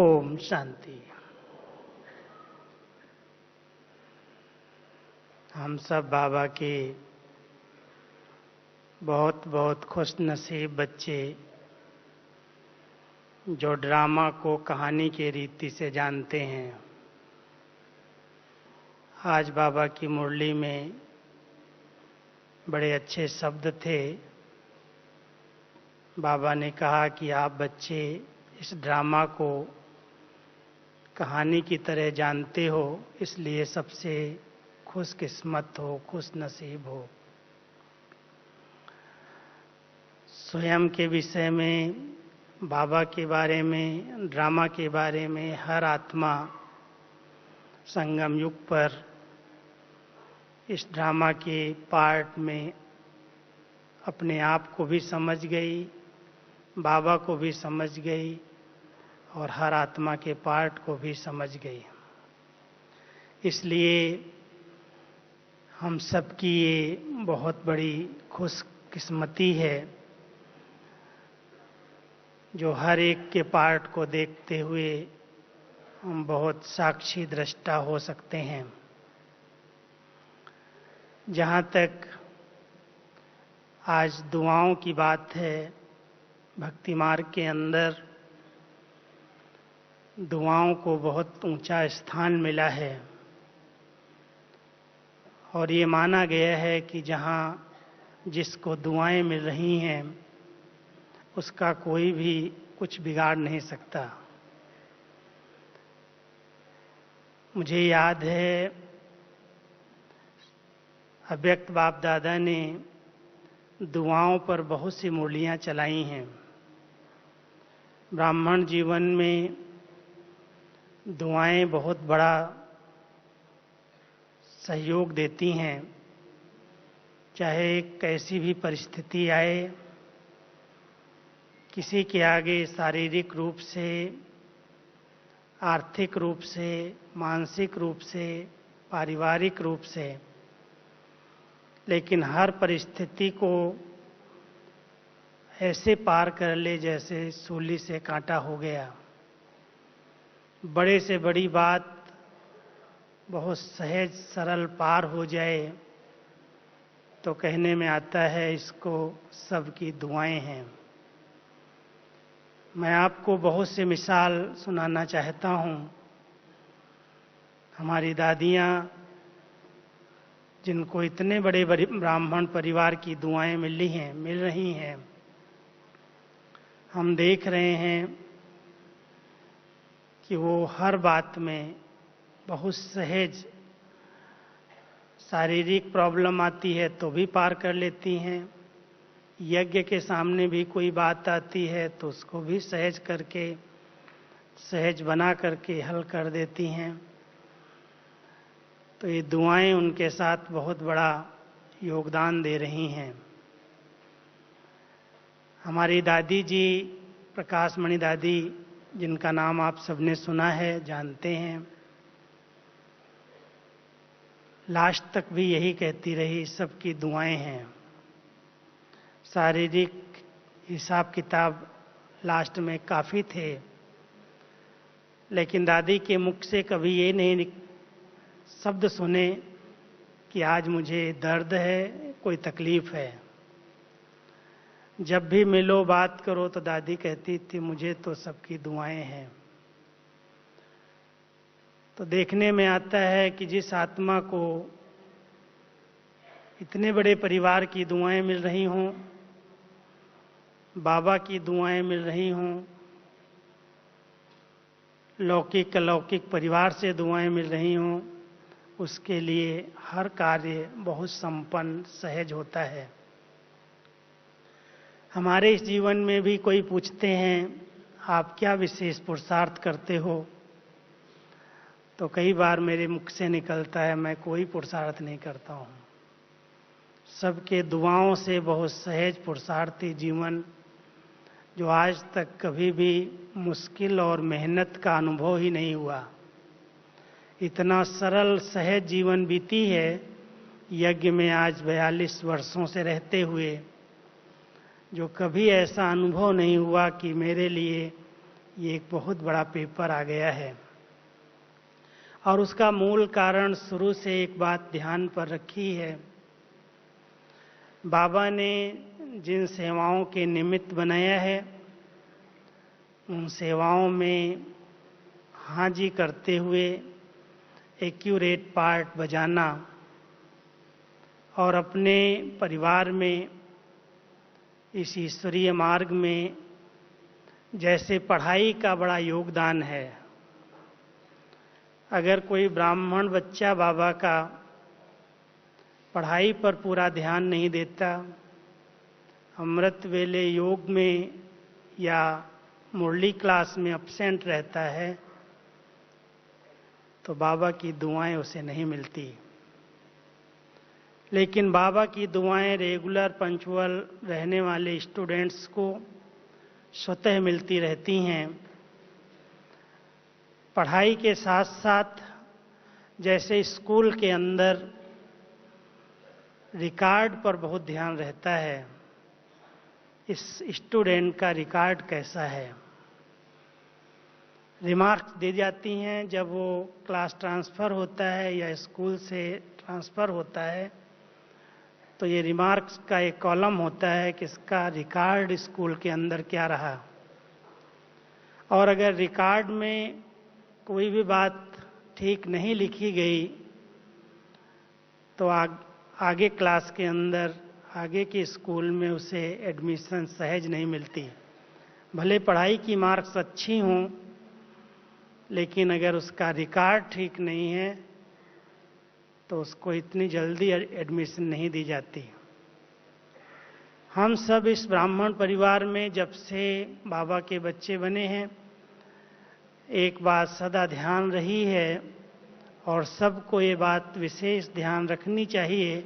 ओम शांति। हम सब बाबा के बहुत बहुत खुश नसीब बच्चे जो ड्रामा को कहानी के रीति से जानते हैं। आज बाबा की मुरली में बड़े अच्छे शब्द थे। बाबा ने कहा कि आप बच्चे इस ड्रामा को कहानी की तरह जानते हो, इसलिए सबसे खुशकिस्मत हो, खुश नसीब हो। स्वयं के विषय में, बाबा के बारे में, ड्रामा के बारे में हर आत्मा संगम युग पर इस ड्रामा के पार्ट में अपने आप को भी समझ गई, बाबा को भी समझ गई और हर आत्मा के पार्ट को भी समझ गई। इसलिए हम सबकी ये बहुत बड़ी खुशकिस्मती है जो हर एक के पार्ट को देखते हुए हम बहुत साक्षी दृष्टा हो सकते हैं। जहाँ तक आज दुआओं की बात है, भक्ति मार्ग के अंदर दुआओं को बहुत ऊंचा स्थान मिला है और ये माना गया है कि जहाँ जिसको दुआएं मिल रही हैं उसका कोई भी कुछ बिगाड़ नहीं सकता। मुझे याद है अव्यक्त बाप दादा ने दुआओं पर बहुत सी मुरलियां चलाई हैं। ब्राह्मण जीवन में दुआएं बहुत बड़ा सहयोग देती हैं। चाहे कैसी भी परिस्थिति आए, किसी के आगे शारीरिक रूप से, आर्थिक रूप से, मानसिक रूप से, पारिवारिक रूप से, लेकिन हर परिस्थिति को ऐसे पार कर ले जैसे सूली से कांटा हो गया। बड़े से बड़ी बात बहुत सहज सरल पार हो जाए तो कहने में आता है इसको सबकी दुआएं हैं। मैं आपको बहुत से मिसाल सुनाना चाहता हूँ। हमारी दादियाँ जिनको इतने बड़े ब्राह्मण परिवार की दुआएं मिल रही हैं, हम देख रहे हैं कि वो हर बात में बहुत सहज, शारीरिक प्रॉब्लम आती है तो भी पार कर लेती हैं। यज्ञ के सामने भी कोई बात आती है तो उसको भी सहज करके, सहज बना करके हल कर देती हैं। तो ये दुआएं उनके साथ बहुत बड़ा योगदान दे रही हैं। हमारी दादी जी, प्रकाश मणि दादी, जिनका नाम आप सबने सुना है, जानते हैं, लास्ट तक भी यही कहती रही सबकी दुआएं हैं। शारीरिक हिसाब किताब लास्ट में काफ़ी थे, लेकिन दादी के मुख से कभी ये नहीं शब्द सुने कि आज मुझे दर्द है, कोई तकलीफ है। जब भी मिलो बात करो तो दादी कहती थी मुझे तो सबकी दुआएं हैं। तो देखने में आता है कि जिस आत्मा को इतने बड़े परिवार की दुआएं मिल रही हों, बाबा की दुआएं मिल रही हों, लौकिक अलौकिक परिवार से दुआएं मिल रही हों, उसके लिए हर कार्य बहुत संपन्न, सहज होता है। हमारे इस जीवन में भी कोई पूछते हैं आप क्या विशेष पुरुषार्थ करते हो, तो कई बार मेरे मुख से निकलता है मैं कोई पुरुषार्थ नहीं करता हूँ। सबके दुआओं से बहुत सहज पुरुषार्थी जीवन, जो आज तक कभी भी मुश्किल और मेहनत का अनुभव ही नहीं हुआ, इतना सरल सहज जीवन बीती है। यज्ञ में आज 42 वर्षों से रहते हुए जो कभी ऐसा अनुभव नहीं हुआ कि मेरे लिए ये एक बहुत बड़ा पेपर आ गया है। और उसका मूल कारण शुरू से एक बात ध्यान पर रखी है। बाबा ने जिन सेवाओं के निमित्त बनाया है, उन सेवाओं में हाँ जी करते हुए एक्यूरेट पार्ट बजाना और अपने परिवार में इस ईश्वरीय मार्ग में जैसे पढ़ाई का बड़ा योगदान है। अगर कोई ब्राह्मण बच्चा बाबा का पढ़ाई पर पूरा ध्यान नहीं देता, अमृत वेले योग में या मुरली क्लास में अपसेंट रहता है, तो बाबा की दुआएं उसे नहीं मिलती। लेकिन बाबा की दुआएं रेगुलर पंक्चुअल रहने वाले स्टूडेंट्स को स्वतः मिलती रहती हैं। पढ़ाई के साथ साथ जैसे स्कूल के अंदर रिकॉर्ड पर बहुत ध्यान रहता है, इस स्टूडेंट का रिकॉर्ड कैसा है, रिमार्क्स दी जाती हैं। जब वो क्लास ट्रांसफ़र होता है या स्कूल से ट्रांसफ़र होता है, तो ये रिमार्क्स का एक कॉलम होता है कि इसका रिकॉर्ड स्कूल के अंदर क्या रहा। और अगर रिकॉर्ड में कोई भी बात ठीक नहीं लिखी गई, तो आगे क्लास के अंदर आगे के स्कूल में उसे एडमिशन सहज नहीं मिलती। भले पढ़ाई की मार्क्स अच्छी हों, लेकिन अगर उसका रिकॉर्ड ठीक नहीं है तो उसको इतनी जल्दी एडमिशन नहीं दी जाती। हम सब इस ब्राह्मण परिवार में जब से बाबा के बच्चे बने हैं, एक बात सदा ध्यान रही है और सबको ये बात विशेष ध्यान रखनी चाहिए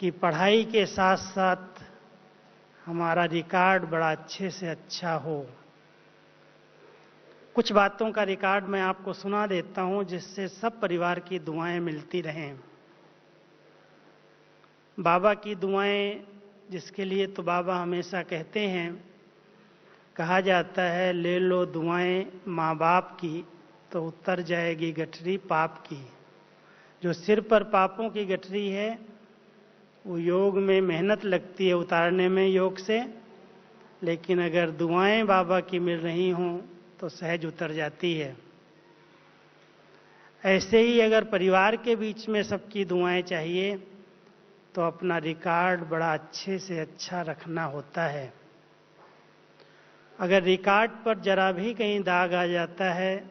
कि पढ़ाई के साथ साथ हमारा रिकॉर्ड बड़ा अच्छे से अच्छा हो। कुछ बातों का रिकॉर्ड मैं आपको सुना देता हूं, जिससे सब परिवार की दुआएं मिलती रहें। बाबा की दुआएं जिसके लिए तो बाबा हमेशा कहते हैं, कहा जाता है ले लो दुआएं माँ बाप की, तो उतर जाएगी गठरी पाप की। जो सिर पर पापों की गठरी है, वो योग में मेहनत लगती है उतारने में योग से, लेकिन अगर दुआएं बाबा की मिल रही हों तो सहज उतर जाती है। ऐसे ही अगर परिवार के बीच में सबकी दुआएं चाहिए, तो अपना रिकॉर्ड बड़ा अच्छे से अच्छा रखना होता है। अगर रिकॉर्ड पर जरा भी कहीं दाग आ जाता है,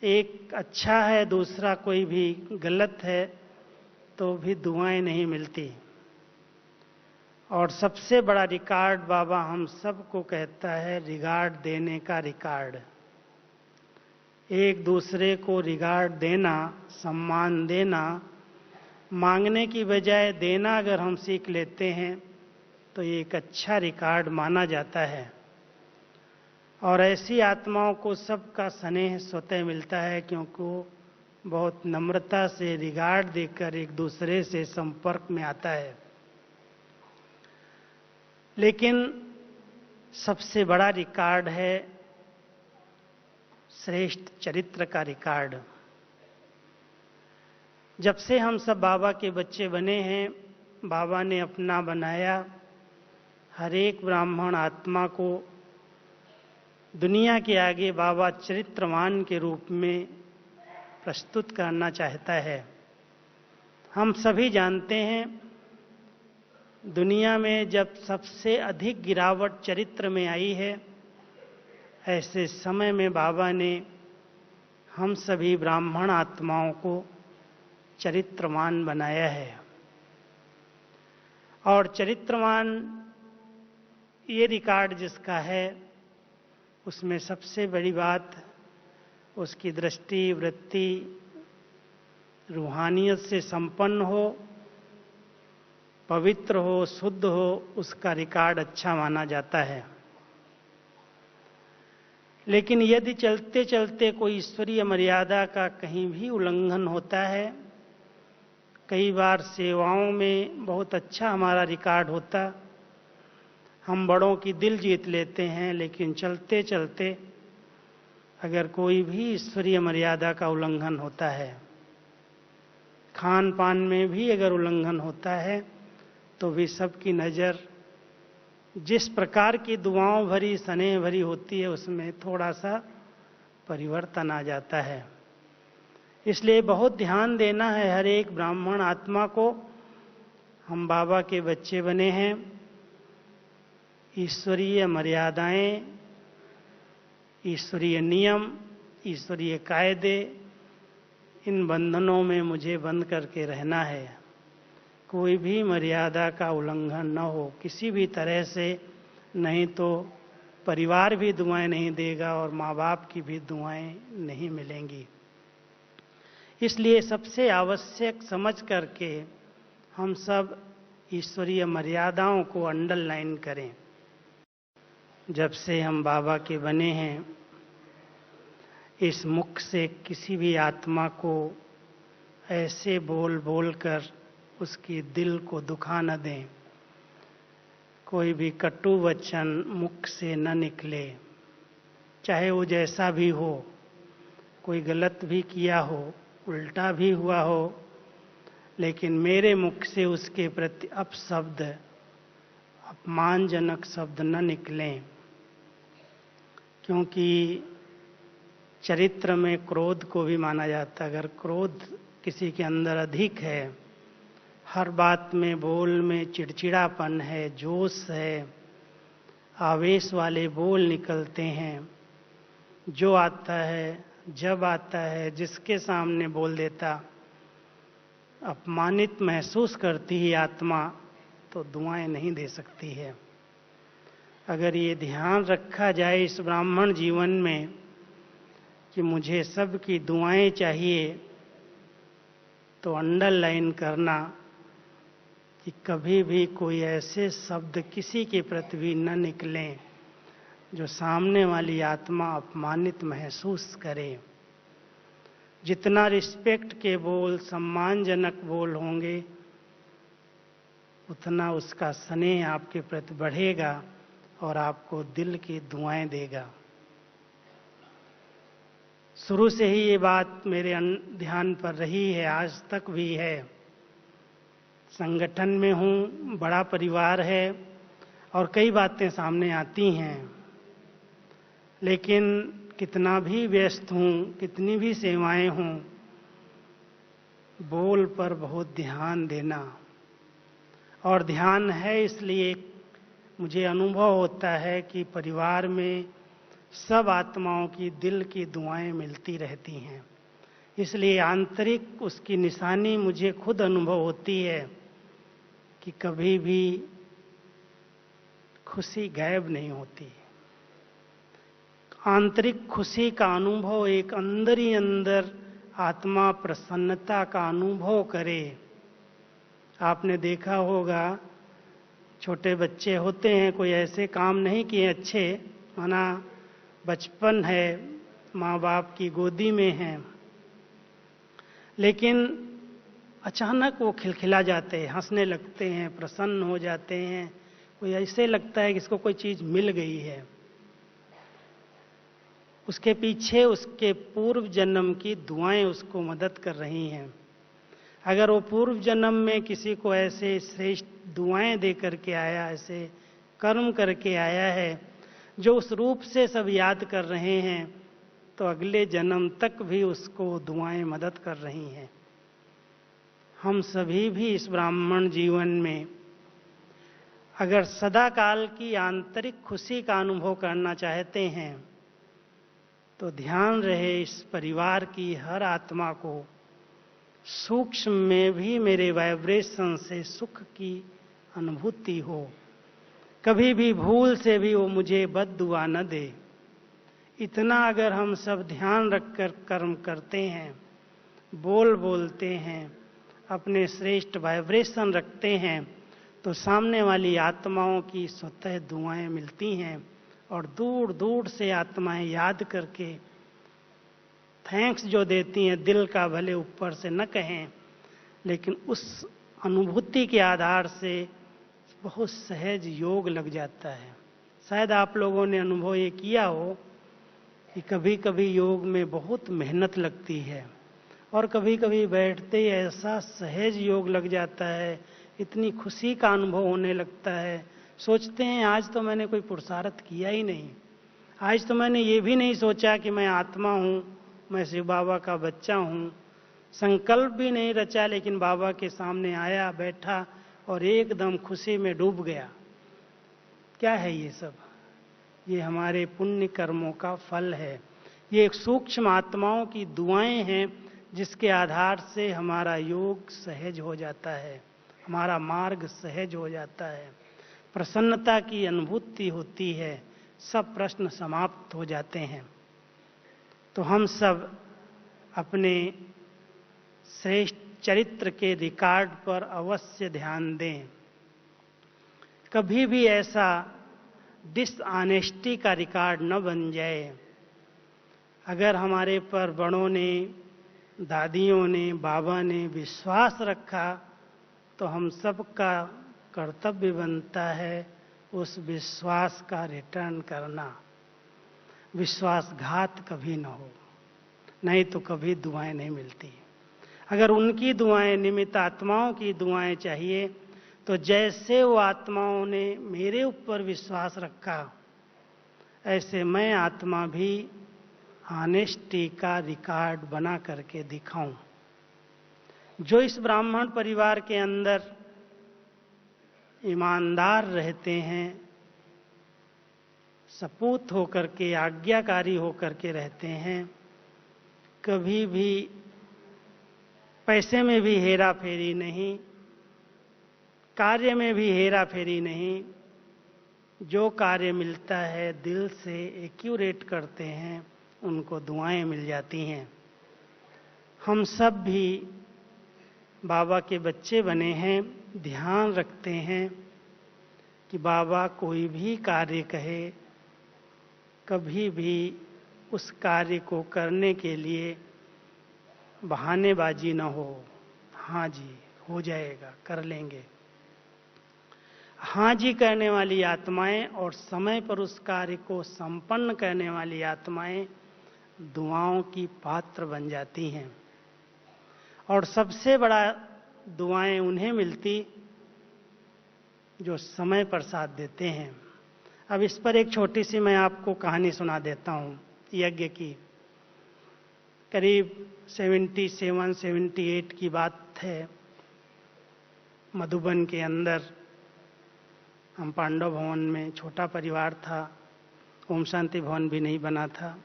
एक अच्छा है दूसरा कोई भी गलत है, तो भी दुआएं नहीं मिलती। और सबसे बड़ा रिकॉर्ड बाबा हम सबको कहता है रिगार्ड देने का रिकॉर्ड। एक दूसरे को रिगार्ड देना, सम्मान देना, मांगने की बजाय देना अगर हम सीख लेते हैं तो ये एक अच्छा रिकॉर्ड माना जाता है। और ऐसी आत्माओं को सबका स्नेह स्वतः मिलता है, क्योंकि वो बहुत नम्रता से रिगार्ड देकर एक दूसरे से संपर्क में आता है। लेकिन सबसे बड़ा रिकॉर्ड है श्रेष्ठ चरित्र का रिकॉर्ड। जब से हम सब बाबा के बच्चे बने हैं, बाबा ने अपना बनाया हर एक ब्राह्मण आत्मा को दुनिया के आगे बाबा चरित्रवान के रूप में प्रस्तुत करना चाहता है। हम सभी जानते हैं, दुनिया में जब सबसे अधिक गिरावट चरित्र में आई है, ऐसे समय में बाबा ने हम सभी ब्राह्मण आत्माओं को चरित्रवान बनाया है। और चरित्रवान ये रिकॉर्ड जिसका है, उसमें सबसे बड़ी बात उसकी दृष्टि वृत्ति रूहानियत से संपन्न हो, पवित्र हो, शुद्ध हो, उसका रिकॉर्ड अच्छा माना जाता है। लेकिन यदि चलते चलते कोई ईश्वरीय मर्यादा का कहीं भी उल्लंघन होता है, कई बार सेवाओं में बहुत अच्छा हमारा रिकॉर्ड होता, हम बड़ों की दिल जीत लेते हैं, लेकिन चलते चलते अगर कोई भी ईश्वरीय मर्यादा का उल्लंघन होता है, खान पान में भी अगर उल्लंघन होता है, तो भी सबकी नज़र जिस प्रकार की दुआओं भरी स्नेह भरी होती है उसमें थोड़ा सा परिवर्तन आ जाता है। इसलिए बहुत ध्यान देना है हर एक ब्राह्मण आत्मा को। हम बाबा के बच्चे बने हैं, ईश्वरीय मर्यादाएं, ईश्वरीय नियम, ईश्वरीय कायदे, इन बंधनों में मुझे बंद करके रहना है। कोई भी मर्यादा का उल्लंघन न हो किसी भी तरह से, नहीं तो परिवार भी दुआएं नहीं देगा और माँ बाप की भी दुआएं नहीं मिलेंगी। इसलिए सबसे आवश्यक समझ करके हम सब ईश्वरीय मर्यादाओं को अंडरलाइन करें। जब से हम बाबा के बने हैं, इस मुख से किसी भी आत्मा को ऐसे बोल बोल कर उसकी दिल को दुखा न दें। कोई भी कटु वचन मुख से न निकले, चाहे वो जैसा भी हो, कोई गलत भी किया हो, उल्टा भी हुआ हो, लेकिन मेरे मुख से उसके प्रति अपशब्द, अपमानजनक शब्द न निकलें। क्योंकि चरित्र में क्रोध को भी माना जाता है। अगर क्रोध किसी के अंदर अधिक है, हर बात में बोल में चिड़चिड़ापन है, जोश है, आवेश वाले बोल निकलते हैं, जो आता है जब आता है जिसके सामने बोल देता, अपमानित महसूस करती ही आत्मा, तो दुआएं नहीं दे सकती है। अगर ये ध्यान रखा जाए इस ब्राह्मण जीवन में कि मुझे सबकी दुआएं चाहिए, तो अंडरलाइन करना कि कभी भी कोई ऐसे शब्द किसी के प्रति भी न निकलें जो सामने वाली आत्मा अपमानित महसूस करे। जितना रिस्पेक्ट के बोल, सम्मानजनक बोल होंगे, उतना उसका स्नेह आपके प्रति बढ़ेगा और आपको दिल की दुआएं देगा। शुरू से ही ये बात मेरे ध्यान पर रही है, आज तक भी है। संगठन में हूँ, बड़ा परिवार है और कई बातें सामने आती हैं, लेकिन कितना भी व्यस्त हूँ, कितनी भी सेवाएं हों, बोल पर बहुत ध्यान देना। और ध्यान है इसलिए मुझे अनुभव होता है कि परिवार में सब आत्माओं की दिल की दुआएं मिलती रहती हैं। इसलिए आंतरिक उसकी निशानी मुझे खुद अनुभव होती है कि कभी भी खुशी गायब नहीं होती। आंतरिक खुशी का अनुभव, एक अंदर ही अंदर आत्मा प्रसन्नता का अनुभव करे। आपने देखा होगा, छोटे बच्चे होते हैं, कोई ऐसे काम नहीं किए अच्छे, माना बचपन है, माँ बाप की गोदी में हैं, लेकिन अचानक वो खिलखिला जाते हैं, हंसने लगते हैं, प्रसन्न हो जाते हैं। कोई ऐसे लगता है कि इसको कोई चीज़ मिल गई है। उसके पीछे उसके पूर्व जन्म की दुआएं उसको मदद कर रही हैं। अगर वो पूर्व जन्म में किसी को ऐसे श्रेष्ठ दुआएं दे करके आया, ऐसे कर्म करके आया है जो उस रूप से सब याद कर रहे हैं, तो अगले जन्म तक भी उसको दुआएं मदद कर रही हैं। हम सभी भी इस ब्राह्मण जीवन में अगर सदा काल की आंतरिक खुशी का अनुभव करना चाहते हैं, तो ध्यान रहे इस परिवार की हर आत्मा को सूक्ष्म में भी मेरे वाइब्रेशन से सुख की अनुभूति हो। कभी भी भूल से भी वो मुझे बद्दुआ न दे। इतना अगर हम सब ध्यान रखकर कर्म करते हैं, बोल बोलते हैं, अपने श्रेष्ठ वाइब्रेशन रखते हैं, तो सामने वाली आत्माओं की स्वतः दुआएं मिलती हैं और दूर दूर से आत्माएं याद करके थैंक्स जो देती हैं, दिल का भले ऊपर से न कहें, लेकिन उस अनुभूति के आधार से बहुत सहज योग लग जाता है। शायद आप लोगों ने अनुभव ये किया हो कि कभी कभी योग में बहुत मेहनत लगती है और कभी कभी बैठते ही ऐसा सहज योग लग जाता है, इतनी खुशी का अनुभव होने लगता है। सोचते हैं आज तो मैंने कोई पुरुषार्थ किया ही नहीं, आज तो मैंने ये भी नहीं सोचा कि मैं आत्मा हूँ, मैं शिव बाबा का बच्चा हूँ। संकल्प भी नहीं रचा, लेकिन बाबा के सामने आया, बैठा और एकदम खुशी में डूब गया। क्या है ये सब? ये हमारे पुण्य कर्मों का फल है। ये एक सूक्ष्म आत्माओं की दुआएं हैं जिसके आधार से हमारा योग सहज हो जाता है, हमारा मार्ग सहज हो जाता है, प्रसन्नता की अनुभूति होती है, सब प्रश्न समाप्त हो जाते हैं। तो हम सब अपने श्रेष्ठ चरित्र के रिकॉर्ड पर अवश्य ध्यान दें। कभी भी ऐसा डिसऑनेस्टी का रिकॉर्ड न बन जाए। अगर हमारे पर बड़ों ने, दादियों ने, बाबा ने विश्वास रखा तो हम सबका कर्तव्य बनता है उस विश्वास का रिटर्न करना। विश्वासघात कभी न हो, नहीं तो कभी दुआएं नहीं मिलती। अगर उनकी दुआएं, निमित्त आत्माओं की दुआएं चाहिए, तो जैसे वो आत्माओं ने मेरे ऊपर विश्वास रखा, ऐसे मैं आत्मा भी ऑनेस्टी का रिकॉर्ड बना करके दिखाऊं। जो इस ब्राह्मण परिवार के अंदर ईमानदार रहते हैं, सपूत होकर के, आज्ञाकारी होकर के रहते हैं, कभी भी पैसे में भी हेरा फेरी नहीं, कार्य में भी हेरा फेरी नहीं। जो कार्य मिलता है दिल से एक्यूरेट करते हैं, उनको दुआएं मिल जाती हैं। हम सब भी बाबा के बच्चे बने हैं, ध्यान रखते हैं कि बाबा कोई भी कार्य कहे, कभी भी उस कार्य को करने के लिए बहानेबाजी न हो। हाँ जी, हो जाएगा, कर लेंगे। हाँ जी करने वाली आत्माएं और समय पर उस कार्य को संपन्न करने वाली आत्माएं दुआओं की पात्र बन जाती हैं। और सबसे बड़ा दुआएं उन्हें मिलती जो समय पर साथ देते हैं। अब इस पर एक छोटी सी मैं आपको कहानी सुना देता हूं यज्ञ की। करीब 77-78 की बात है। मधुबन के अंदर हम पांडव भवन में, छोटा परिवार था, ओम शांति भवन भी नहीं बना था,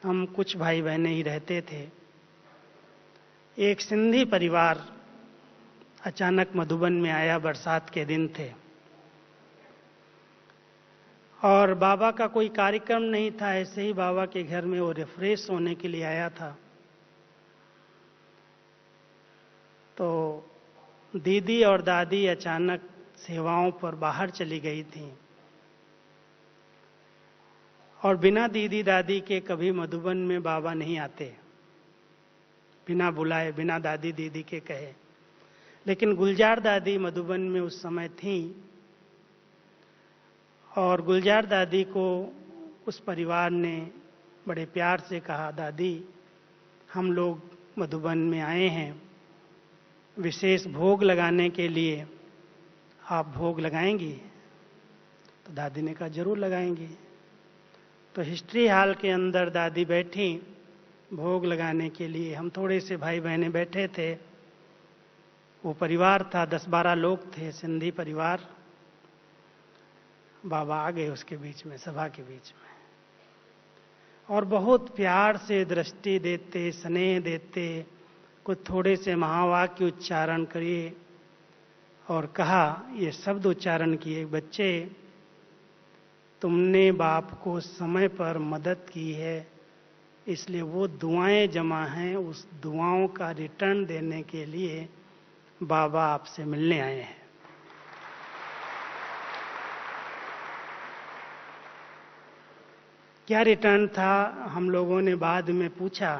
हम कुछ भाई बहनें ही रहते थे। एक सिंधी परिवार अचानक मधुबन में आया, बरसात के दिन थे और बाबा का कोई कार्यक्रम नहीं था, ऐसे ही बाबा के घर में वो रिफ्रेश होने के लिए आया था। तो दीदी और दादी अचानक सेवाओं पर बाहर चली गई थी और बिना दीदी दादी के कभी मधुबन में बाबा नहीं आते, बिना बुलाए, बिना दादी दीदी के कहे। लेकिन गुलजार दादी मधुबन में उस समय थी और गुलजार दादी को उस परिवार ने बड़े प्यार से कहा, दादी हम लोग मधुबन में आए हैं विशेष भोग लगाने के लिए, आप भोग लगाएंगी? तो दादी ने कहा जरूर लगाएंगी। तो हिस्ट्री हॉल के अंदर दादी बैठी भोग लगाने के लिए। हम थोड़े से भाई बहनें बैठे थे। वो परिवार था, 10-12 लोग थे, सिंधी परिवार। बाबा आ गए उसके बीच में, सभा के बीच में, और बहुत प्यार से दृष्टि देते, स्नेह देते, कुछ थोड़े से महावाक्य उच्चारण किए और कहा, ये शब्द उच्चारण किए, बच्चे तुमने बाप को समय पर मदद की है, इसलिए वो दुआएं जमा हैं, उस दुआओं का रिटर्न देने के लिए बाबा आपसे मिलने आए हैं। क्या रिटर्न था? हम लोगों ने बाद में पूछा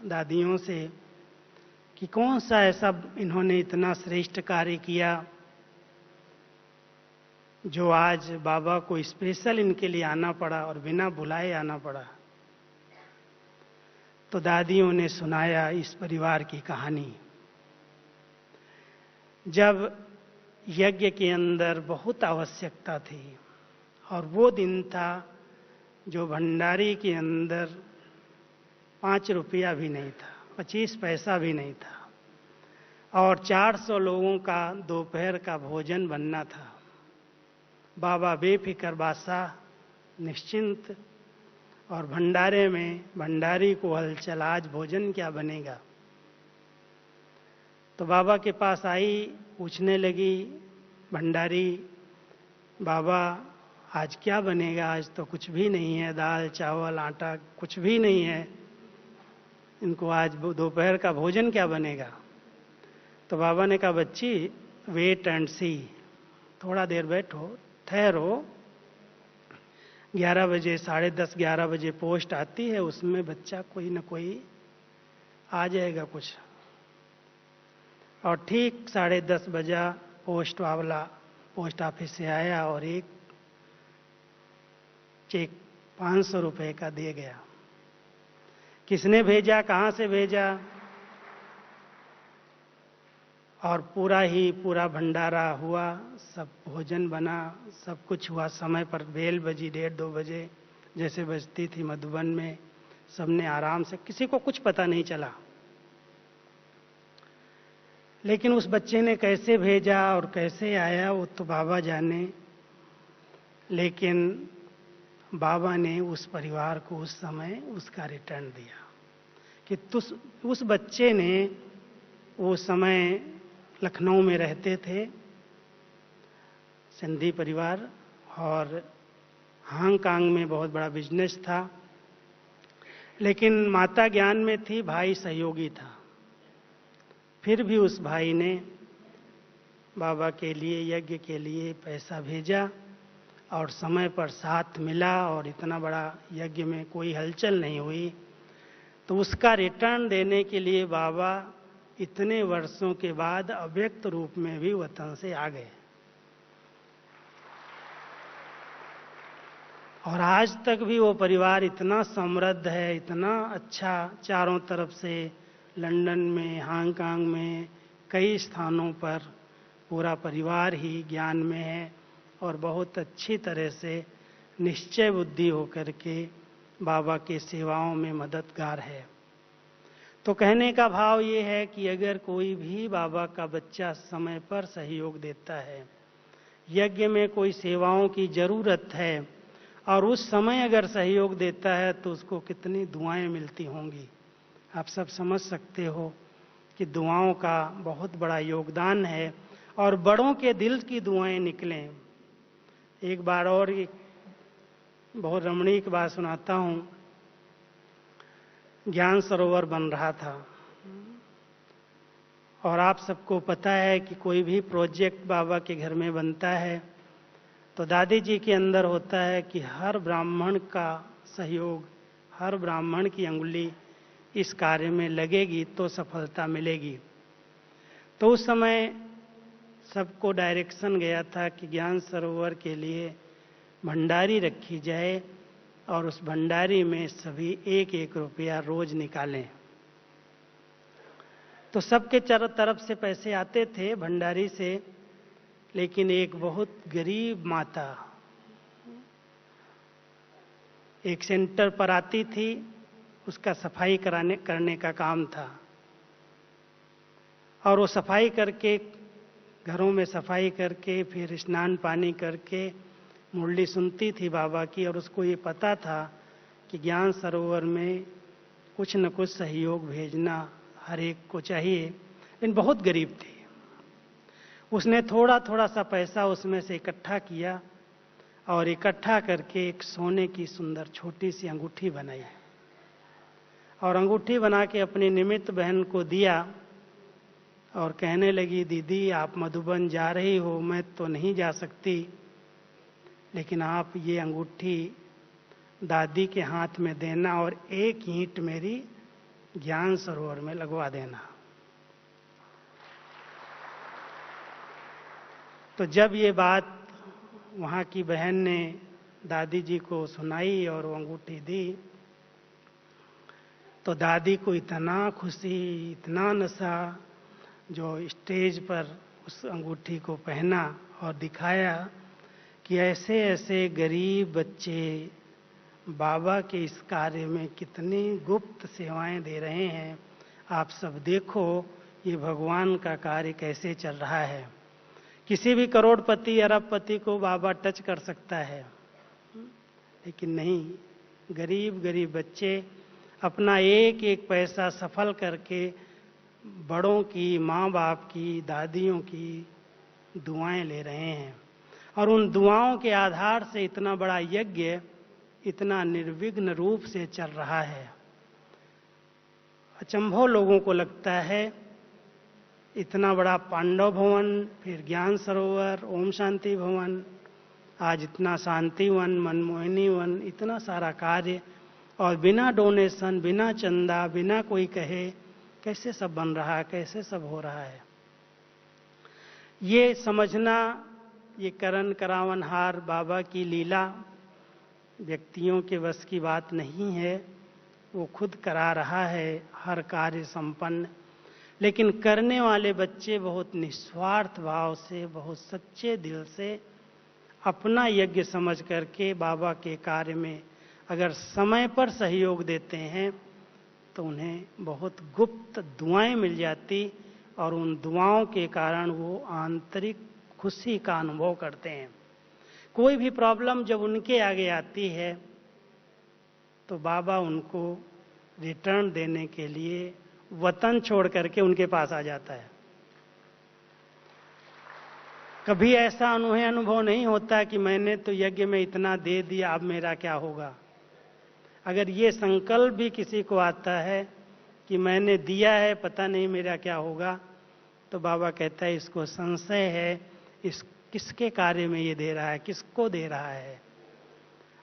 दादियों से कि कौन सा ऐसा इन्होंने इतना श्रेष्ठ कार्य किया जो आज बाबा को स्पेशल इनके लिए आना पड़ा और बिना बुलाए आना पड़ा। तो दादियों ने सुनाया इस परिवार की कहानी। जब यज्ञ के अंदर बहुत आवश्यकता थी और वो दिन था जो भंडारी के अंदर 5 रुपया भी नहीं था, 25 पैसा भी नहीं था और 400 लोगों का दोपहर का भोजन बनना था। बाबा बेफिक्र बादशाह निश्चिंत और भंडारे में भंडारी को हलचल, आज भोजन क्या बनेगा। तो बाबा के पास आई, पूछने लगी भंडारी, बाबा आज क्या बनेगा, आज तो कुछ भी नहीं है, दाल चावल आटा कुछ भी नहीं है, इनको आज दोपहर का भोजन क्या बनेगा। तो बाबा ने कहा, बच्ची वेट एंड सी, थोड़ा देर बैठो, ठहरो, 11 बजे 10:30 11 बजे पोस्ट आती है, उसमें बच्चा कोई ना कोई आ जाएगा कुछ। और ठीक 10:30 बजा पोस्ट वाला पोस्ट ऑफिस से आया और एक चेक 500 रुपए का दे गया। किसने भेजा, कहां से भेजा, और पूरा भंडारा हुआ, सब भोजन बना, सब कुछ हुआ समय पर। बेल बजी 1:30-2 बजे जैसे बजती थी मधुबन में, सबने आराम से, किसी को कुछ पता नहीं चला। लेकिन उस बच्चे ने कैसे भेजा और कैसे आया वो तो बाबा जाने। लेकिन बाबा ने उस परिवार को उस समय उसका रिटर्न दिया कि उस बच्चे ने, वो समय लखनऊ में रहते थे, सिंधी परिवार, और हांगकांग में बहुत बड़ा बिजनेस था। लेकिन माता ज्ञान में थी, भाई सहयोगी था। फिर भी उस भाई ने बाबा के लिए, यज्ञ के लिए पैसा भेजा और समय पर साथ मिला और इतना बड़ा यज्ञ में कोई हलचल नहीं हुई। तो उसका रिटर्न देने के लिए बाबा इतने वर्षों के बाद अव्यक्त रूप में भी वतन से आ गए। और आज तक भी वो परिवार इतना समृद्ध है, इतना अच्छा, चारों तरफ से लंदन में, हांगकांग में, कई स्थानों पर पूरा परिवार ही ज्ञान में है और बहुत अच्छी तरह से निश्चय बुद्धि होकर के बाबा के सेवाओं में मददगार है। तो कहने का भाव ये है कि अगर कोई भी बाबा का बच्चा समय पर सहयोग देता है, यज्ञ में कोई सेवाओं की जरूरत है और उस समय अगर सहयोग देता है तो उसको कितनी दुआएं मिलती होंगी। आप सब समझ सकते हो कि दुआओं का बहुत बड़ा योगदान है और बड़ों के दिल की दुआएं निकलें। एक बार और एक बहुत रमणीक बात सुनाता हूं। ज्ञान सरोवर बन रहा था और आप सबको पता है कि कोई भी प्रोजेक्ट बाबा के घर में बनता है तो दादी जी के अंदर होता है कि हर ब्राह्मण का सहयोग, हर ब्राह्मण की अंगुली इस कार्य में लगेगी तो सफलता मिलेगी। तो उस समय सबको डायरेक्शन गया था कि ज्ञान सरोवर के लिए भंडारी रखी जाए और उस भंडारी में सभी 1-1 रुपया रोज निकालें। तो सबके चारों तरफ से पैसे आते थे भंडारी से, लेकिन एक बहुत गरीब माता एक सेंटर पर आती थी, उसका सफाई करने का काम था और वो सफाई करके, घरों में सफाई करके, फिर स्नान पानी करके मुरली सुनती थी बाबा की। और उसको ये पता था कि ज्ञान सरोवर में कुछ न कुछ सहयोग भेजना हर एक को चाहिए, लेकिन बहुत गरीब थी। उसने थोड़ा थोड़ा सा पैसा उसमें से इकट्ठा किया और इकट्ठा करके एक सोने की सुंदर छोटी सी अंगूठी बनाई और अंगूठी बना के अपनी निमित्त बहन को दिया और कहने लगी, दीदी आप मधुबन जा रही हो, मैं तो नहीं जा सकती, लेकिन आप ये अंगूठी दादी के हाथ में देना और एक ईंट मेरी ज्ञान सरोवर में लगवा देना। तो जब ये बात वहाँ की बहन ने दादी जी को सुनाई और वो अंगूठी दी, तो दादी को इतना खुशी, इतना नशा, जो स्टेज पर उस अंगूठी को पहना और दिखाया कि ऐसे ऐसे गरीब बच्चे बाबा के इस कार्य में कितनी गुप्त सेवाएं दे रहे हैं। आप सब देखो ये भगवान का कार्य कैसे चल रहा है। किसी भी करोड़पति अरबपति को बाबा टच कर सकता है, लेकिन नहीं, गरीब गरीब बच्चे अपना एक एक पैसा सफल करके बड़ों की, माँ बाप की, दादियों की दुआएं ले रहे हैं। और उन दुआओं के आधार से इतना बड़ा यज्ञ इतना निर्विघ्न रूप से चल रहा है। अचंभव लोगों को लगता है, इतना बड़ा पांडव भवन, फिर ज्ञान सरोवर, ओम शांति भवन, आज इतना शांति वन, मनमोहिनी वन, इतना सारा कार्य, और बिना डोनेशन, बिना चंदा, बिना कोई कहे कैसे सब बन रहा है, कैसे सब हो रहा है। ये समझना, ये करण करावनहार बाबा की लीला व्यक्तियों के वश की बात नहीं है। वो खुद करा रहा है हर कार्य संपन्न, लेकिन करने वाले बच्चे बहुत निस्वार्थ भाव से, बहुत सच्चे दिल से अपना यज्ञ समझ करके बाबा के कार्य में अगर समय पर सहयोग देते हैं तो उन्हें बहुत गुप्त दुआएं मिल जाती, और उन दुआओं के कारण वो आंतरिक खुशी का अनुभव करते हैं। कोई भी प्रॉब्लम जब उनके आगे आती है तो बाबा उनको रिटर्न देने के लिए वतन छोड़ करके उनके पास आ जाता है। कभी ऐसा अनुभव नहीं होता कि मैंने तो यज्ञ में इतना दे दिया, अब मेरा क्या होगा। अगर ये संकल्प भी किसी को आता है कि मैंने दिया है, पता नहीं मेरा क्या होगा, तो बाबा कहता है इसको संशय है, इस किसके कार्य में ये दे रहा है, किसको दे रहा है।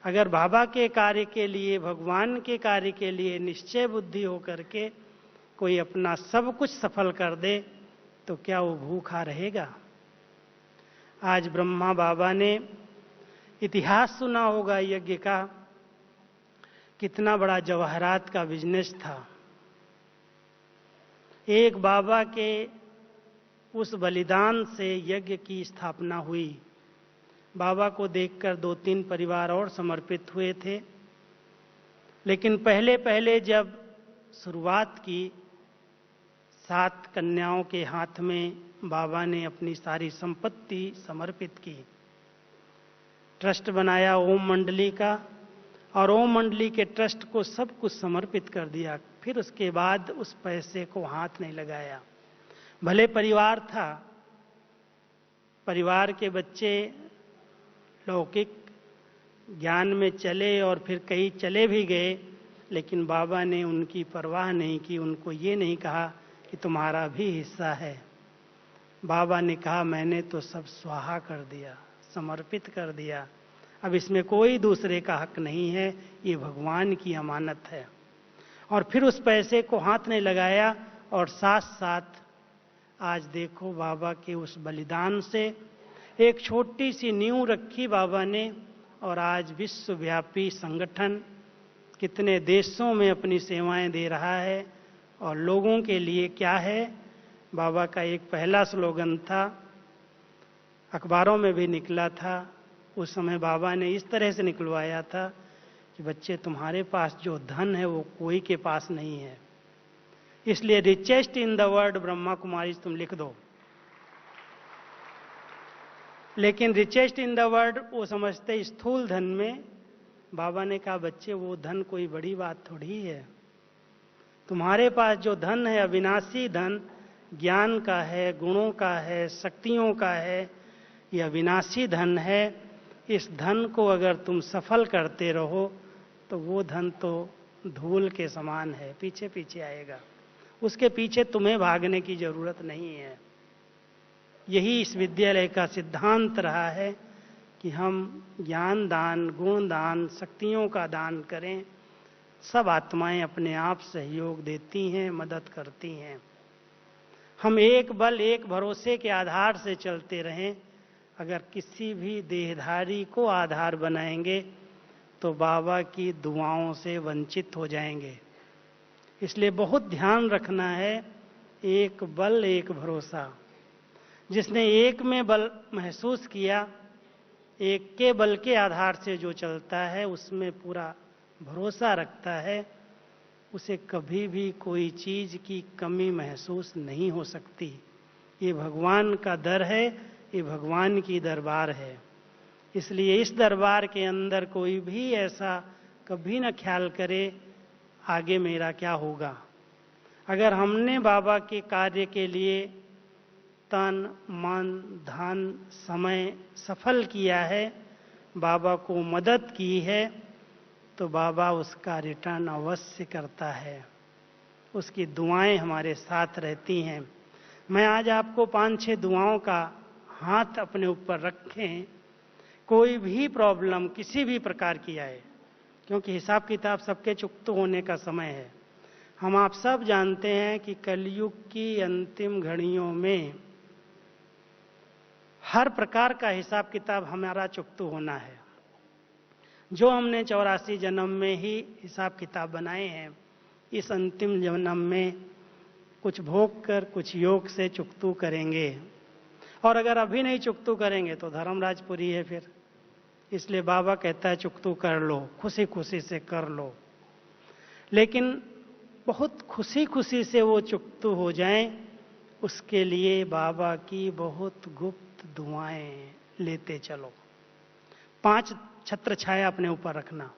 अगर बाबा के कार्य के लिए, भगवान के कार्य के लिए निश्चय बुद्धि होकर के कोई अपना सब कुछ सफल कर दे तो क्या वो भूखा रहेगा। आज ब्रह्मा बाबा ने इतिहास सुना होगा यज्ञ का, कितना बड़ा जवाहरात का बिजनेस था। एक बाबा के उस बलिदान से यज्ञ की स्थापना हुई। बाबा को देखकर 2-3 परिवार और समर्पित हुए थे, लेकिन पहले पहले जब शुरुआत की, 7 कन्याओं के हाथ में बाबा ने अपनी सारी संपत्ति समर्पित की। ट्रस्ट बनाया ओम मंडली का, और ओम मंडली के ट्रस्ट को सब कुछ समर्पित कर दिया। फिर उसके बाद उस पैसे को हाथ नहीं लगाया। भले परिवार था, परिवार के बच्चे लौकिक ज्ञान में चले और फिर कई चले भी गए, लेकिन बाबा ने उनकी परवाह नहीं की। उनको ये नहीं कहा कि तुम्हारा भी हिस्सा है। बाबा ने कहा मैंने तो सब स्वाहा कर दिया, समर्पित कर दिया, अब इसमें कोई दूसरे का हक नहीं है, ये भगवान की अमानत है। और फिर उस पैसे को हाथ नहीं लगाया, और साथ साथ आज देखो बाबा के उस बलिदान से एक छोटी सी नींव रखी बाबा ने, और आज विश्वव्यापी संगठन कितने देशों में अपनी सेवाएं दे रहा है। और लोगों के लिए क्या है, बाबा का एक पहला स्लोगन था, अखबारों में भी निकला था। उस समय बाबा ने इस तरह से निकलवाया था कि बच्चे तुम्हारे पास जो धन है वो कोई के पास नहीं है, इसलिए richest in the world Brahma Kumari तुम लिख दो। लेकिन रिचेस्ट इन द वर्ल्ड वो समझते स्थूल धन में। बाबा ने कहा बच्चे वो धन कोई बड़ी बात थोड़ी है, तुम्हारे पास जो धन है अविनाशी धन, ज्ञान का है, गुणों का है, शक्तियों का है, ये अविनाशी धन है। इस धन को अगर तुम सफल करते रहो तो वो धन तो धूल के समान है, पीछे पीछे आएगा, उसके पीछे तुम्हें भागने की जरूरत नहीं है। यही इस विद्यालय का सिद्धांत रहा है कि हम ज्ञान दान, गुण दान, शक्तियों का दान करें। सब आत्माएं अपने आप सहयोग देती हैं, मदद करती हैं। हम एक बल, एक भरोसे के आधार से चलते रहें अगर किसी भी देहधारी को आधार बनाएंगे तो बाबा की दुआओं से वंचित हो जाएंगे। इसलिए बहुत ध्यान रखना है, एक बल एक भरोसा। जिसने एक में बल महसूस किया, एक के बल के आधार से जो चलता है, उसमें पूरा भरोसा रखता है, उसे कभी भी कोई चीज की कमी महसूस नहीं हो सकती। ये भगवान का दर है, ये भगवान की दरबार है। इसलिए इस दरबार के अंदर कोई भी ऐसा कभी न ख्याल करे आगे मेरा क्या होगा। अगर हमने बाबा के कार्य के लिए तन मन धन समय सफल किया है, बाबा को मदद की है, तो बाबा उसका रिटर्न अवश्य करता है। उसकी दुआएं हमारे साथ रहती हैं। मैं आज आपको 5-6 दुआओं का हाथ अपने ऊपर रखें, कोई भी प्रॉब्लम किसी भी प्रकार की आए, क्योंकि हिसाब किताब सबके चुकते होने का समय है। हम आप सब जानते हैं कि कलयुग की अंतिम घड़ियों में हर प्रकार का हिसाब किताब हमारा चुकता होना है। जो हमने 84 जन्म में ही हिसाब किताब बनाए हैं, इस अंतिम जन्म में कुछ भोग कर कुछ योग से चुकतू करेंगे। और अगर अभी नहीं चुकतू करेंगे तो धर्मराजपुरी है फिर। इसलिए बाबा कहता है चुकतू कर लो, खुशी खुशी से कर लो। लेकिन बहुत खुशी खुशी से वो चुकतू हो जाएं, उसके लिए बाबा की बहुत गुप्त दुआएं लेते चलो। 5 छत्र छाया अपने ऊपर रखना।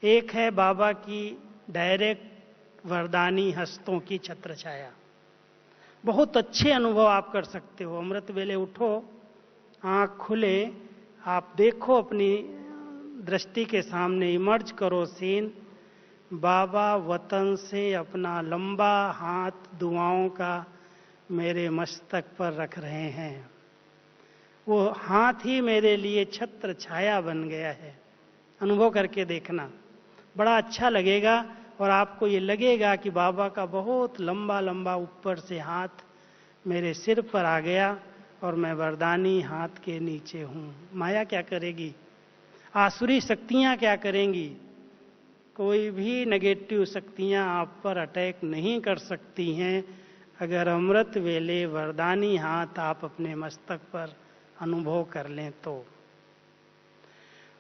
एक है बाबा की डायरेक्ट वरदानी हस्तों की छत्र छाया। बहुत अच्छे अनुभव आप कर सकते हो। अमृत वेले उठो, आंख खुले, आप देखो अपनी दृष्टि के सामने, इमर्ज करो सीन। बाबा वतन से अपना लंबा हाथ दुआओं का मेरे मस्तक पर रख रहे हैं। वो हाथ ही मेरे लिए छत्र छाया बन गया है। अनुभव करके देखना, बड़ा अच्छा लगेगा। और आपको ये लगेगा कि बाबा का बहुत लंबा लंबा ऊपर से हाथ मेरे सिर पर आ गया और मैं वरदानी हाथ के नीचे हूं। माया क्या करेगी, आसुरी शक्तियां क्या करेंगी? कोई भी नेगेटिव शक्तियां आप पर अटैक नहीं कर सकती हैं, अगर अमृत वेले वरदानी हाथ आप अपने मस्तक पर अनुभव कर लें तो।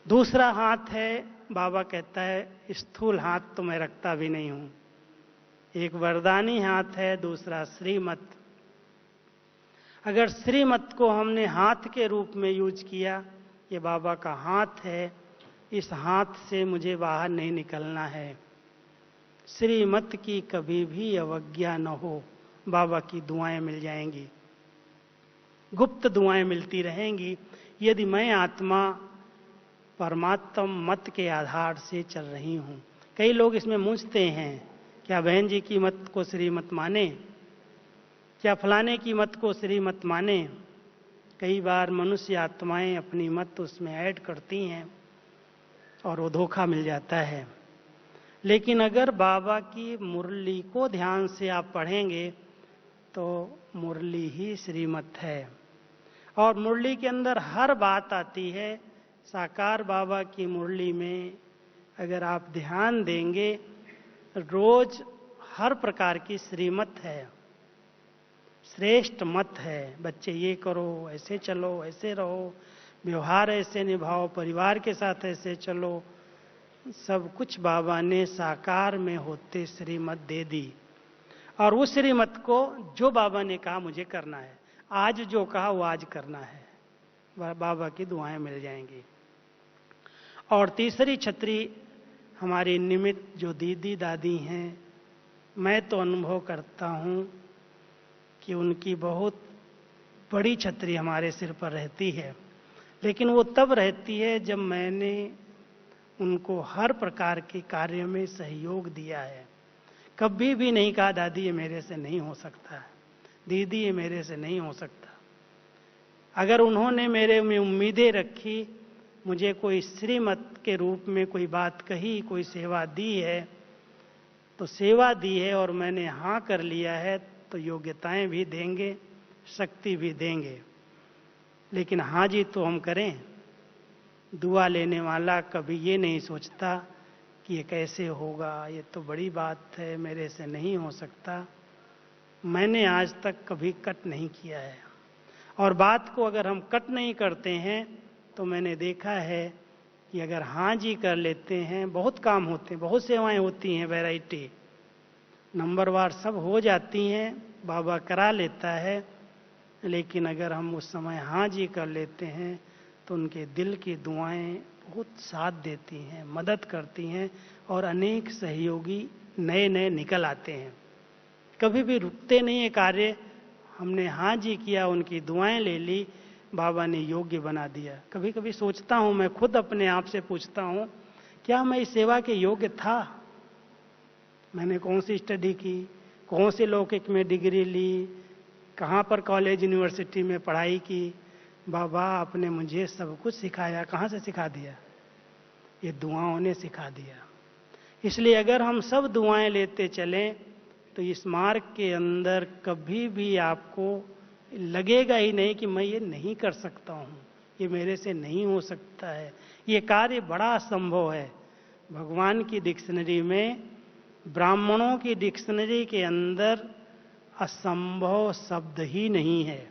दूसरा हाथ है, बाबा कहता है स्थूल हाथ तो मैं रखता भी नहीं हूं। एक वरदानी हाथ है, दूसरा श्रीमत। अगर श्रीमत को हमने हाथ के रूप में यूज किया, ये बाबा का हाथ है, इस हाथ से मुझे बाहर नहीं निकलना है। श्रीमत की कभी भी अवज्ञा न हो। बाबा की दुआएं मिल जाएंगी, गुप्त दुआएं मिलती रहेंगी, यदि मैं आत्मा परमात्म मत के आधार से चल रही हूं। कई लोग इसमें मूंझते हैं, क्या बहन जी की मत को श्रीमत माने, क्या फलाने की मत को श्रीमत माने। कई बार मनुष्य आत्माएं अपनी मत उसमें ऐड करती हैं और वो धोखा मिल जाता है। लेकिन अगर बाबा की मुरली को ध्यान से आप पढ़ेंगे तो मुरली ही श्रीमत है। और मुरली के अंदर हर बात आती है। साकार बाबा की मुरली में अगर आप ध्यान देंगे, रोज हर प्रकार की श्रीमत है, श्रेष्ठ मत है। बच्चे ये करो, ऐसे चलो, ऐसे रहो, व्यवहार ऐसे निभाओ, परिवार के साथ ऐसे चलो। सब कुछ बाबा ने साकार में होते श्रीमत दे दी। और उस श्रीमत को जो बाबा ने कहा मुझे करना है, आज जो कहा वो आज करना है, बाबा की दुआएं मिल जाएंगी। और तीसरी छतरी हमारी निमित्त जो दीदी दादी हैं, मैं तो अनुभव करता हूं कि उनकी बहुत बड़ी छतरी हमारे सिर पर रहती है। लेकिन वो तब रहती है जब मैंने उनको हर प्रकार के कार्य में सहयोग दिया है। कभी भी नहीं कहा दादी ये मेरे से नहीं हो सकता है, दीदी ये मेरे से नहीं हो सकता। अगर उन्होंने मेरे में उम्मीदें रखी, मुझे कोई श्रीमत के रूप में कोई बात कही, कोई सेवा दी है, तो सेवा दी है और मैंने हाँ कर लिया है, तो योग्यताएं भी देंगे, शक्ति भी देंगे। लेकिन हाँ जी तो हम करें। दुआ लेने वाला कभी ये नहीं सोचता कि ये कैसे होगा, ये तो बड़ी बात है, मेरे से नहीं हो सकता। मैंने आज तक कभी कट नहीं किया है, और बात को अगर हम कट नहीं करते हैं तो मैंने देखा है कि अगर हाँ जी कर लेते हैं, बहुत काम होते हैं, बहुत सेवाएं होती हैं, वैरायटी नंबरवार सब हो जाती हैं, बाबा करा लेता है। लेकिन अगर हम उस समय हाँ जी कर लेते हैं तो उनके दिल की दुआएं बहुत साथ देती हैं, मदद करती हैं, और अनेक सहयोगी नए नए निकल आते हैं। कभी भी रुकते नहीं है कार्य। हमने हाँ जी किया, उनकी दुआएं ले ली, बाबा ने योग्य बना दिया। कभी कभी सोचता हूं, मैं खुद अपने आप से पूछता हूं, क्या मैं इस सेवा के योग्य था? मैंने कौन सी स्टडी की, कौन से लौकिक में डिग्री ली, कहाँ पर कॉलेज यूनिवर्सिटी में पढ़ाई की? बाबा आपने मुझे सब कुछ सिखाया। कहाँ से सिखा दिया? ये दुआओं ने सिखा दिया। इसलिए अगर हम सब दुआएं लेते चलें तो इस मार्ग के अंदर कभी भी आपको लगेगा ही नहीं कि मैं ये नहीं कर सकता हूँ, ये मेरे से नहीं हो सकता है, ये कार्य बड़ा असंभव है। भगवान की डिक्शनरी में, ब्राह्मणों की डिक्शनरी के अंदर असंभव शब्द ही नहीं है।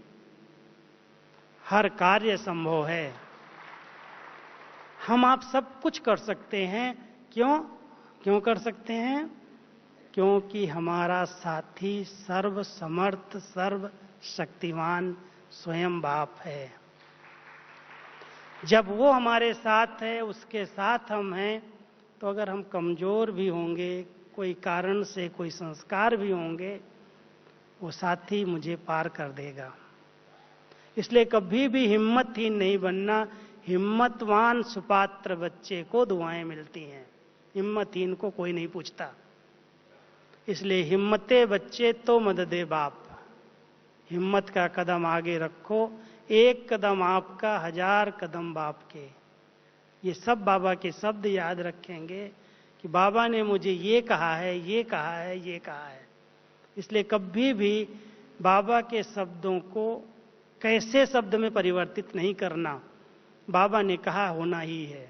हर कार्य संभव है। हम आप सब कुछ कर सकते हैं। क्यों कर सकते हैं? क्योंकि हमारा साथी सर्व समर्थ, सर्व शक्तिमान स्वयं बाप है। जब वो हमारे साथ है, उसके साथ हम हैं, तो अगर हम कमजोर भी होंगे, कोई कारण से कोई संस्कार भी होंगे, वो साथी मुझे पार कर देगा। इसलिए कभी भी हिम्मतहीन नहीं बनना। हिम्मतवान सुपात्र बच्चे को दुआएं मिलती हैं, हिम्मतहीन को कोई नहीं पूछता। इसलिए हिम्मते बच्चे तो मददे बाप। हिम्मत का कदम आगे रखो, एक कदम आपका, 1000 कदम बाप के। ये सब बाबा के शब्द याद रखेंगे कि बाबा ने मुझे ये कहा है, ये कहा है, ये कहा है। इसलिए कभी भी बाबा के शब्दों को कैसे शब्द में परिवर्तित नहीं करना। बाबा ने कहा होना ही है।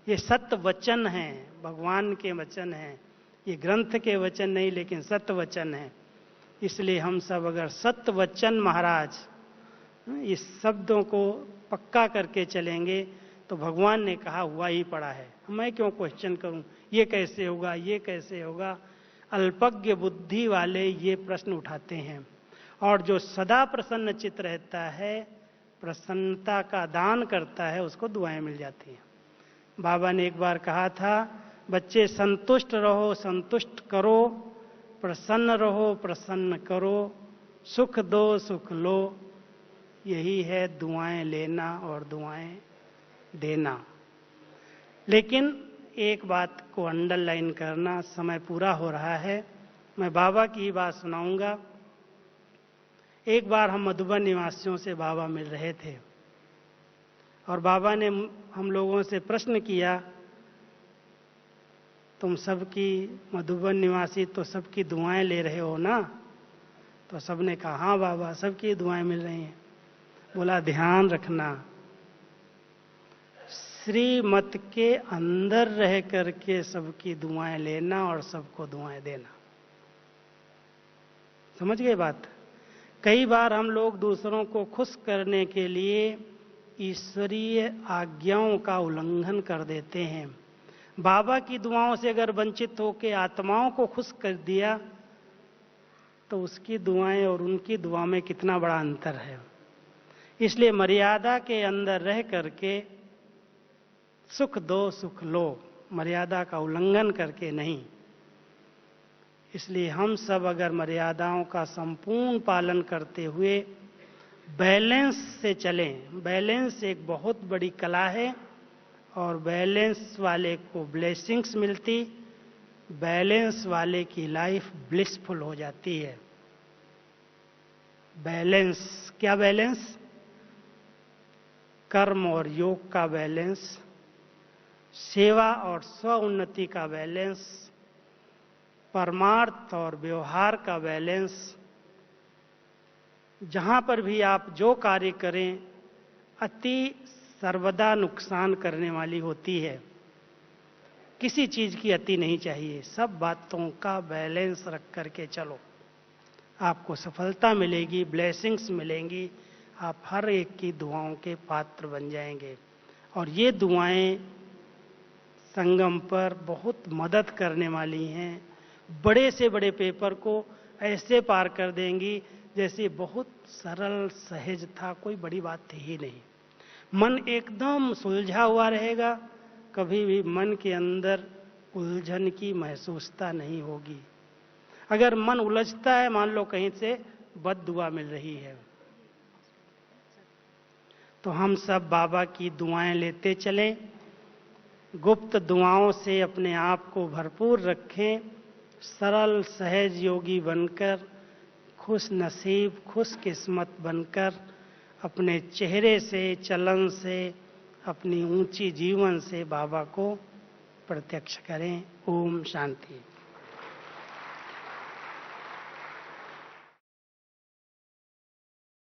ये सत्य वचन है, भगवान के वचन हैं। ये ग्रंथ के वचन नहीं, लेकिन सत्य वचन है। इसलिए हम सब अगर सत्य वचन महाराज इस शब्दों को पक्का करके चलेंगे तो भगवान ने कहा हुआ ही पड़ा है। मैं क्यों क्वेश्चन करूं, ये कैसे होगा, ये कैसे होगा? अल्पज्ञ बुद्धि वाले ये प्रश्न उठाते हैं, और जो सदा प्रसन्न चित्त रहता है, प्रसन्नता का दान करता है, उसको दुआएं मिल जाती हैं। बाबा ने एक बार कहा था, बच्चे संतुष्ट रहो, संतुष्ट करो, प्रसन्न रहो, प्रसन्न करो, सुख दो, सुख लो। यही है दुआएं लेना और दुआएं देना। लेकिन एक बात को अंडरलाइन करना, समय पूरा हो रहा है, मैं बाबा की ही बात सुनाऊंगा। एक बार हम मधुबन निवासियों से बाबा मिल रहे थे, और बाबा ने हम लोगों से प्रश्न किया, तुम सबकी, मधुबन निवासी तो सबकी दुआएं ले रहे हो ना? तो सबने कहा हाँ बाबा, सबकी दुआएं मिल रही हैं। बोला ध्यान रखना, श्रीमत के अंदर रह करके सबकी दुआएं लेना और सबको दुआएं देना। समझ गए बात? कई बार हम लोग दूसरों को खुश करने के लिए ईश्वरीय आज्ञाओं का उल्लंघन कर देते हैं। बाबा की दुआओं से अगर वंचित होकर आत्माओं को खुश कर दिया तो उसकी दुआएं और उनकी दुआ में कितना बड़ा अंतर है। इसलिए मर्यादा के अंदर रह करके सुख दो, सुख लो, मर्यादा का उल्लंघन करके नहीं। इसलिए हम सब अगर मर्यादाओं का संपूर्ण पालन करते हुए बैलेंस से चलें, बैलेंस एक बहुत बड़ी कला है, और बैलेंस वाले को ब्लेसिंग्स मिलती, बैलेंस वाले की लाइफ ब्लिसफुल हो जाती है। बैलेंस, क्या बैलेंस? कर्म और योग का बैलेंस, सेवा और स्व उन्नति का बैलेंस, परमार्थ और व्यवहार का बैलेंस। जहां पर भी आप जो कार्य करें, अति सर्वदा नुकसान करने वाली होती है। किसी चीज की अति नहीं चाहिए, सब बातों का बैलेंस रख करके चलो, आपको सफलता मिलेगी, ब्लेसिंग्स मिलेंगी, आप हर एक की दुआओं के पात्र बन जाएंगे। और ये दुआएं संगम पर बहुत मदद करने वाली हैं। बड़े से बड़े पेपर को ऐसे पार कर देंगी जैसे बहुत सरल सहज था, कोई बड़ी बात थी ही नहीं। मन एकदम सुलझा हुआ रहेगा, कभी भी मन के अंदर उलझन की महसूसता नहीं होगी। अगर मन उलझता है, मान लो कहीं से बद्दुआ मिल रही है, तो हम सब बाबा की दुआएं लेते चलें, गुप्त दुआओं से अपने आप को भरपूर रखें, सरल सहज योगी बनकर, खुश नसीब खुश किस्मत बनकर अपने चेहरे से, चलन से, अपनी ऊंची जीवन से बाबा को प्रत्यक्ष करें। ओम शांति।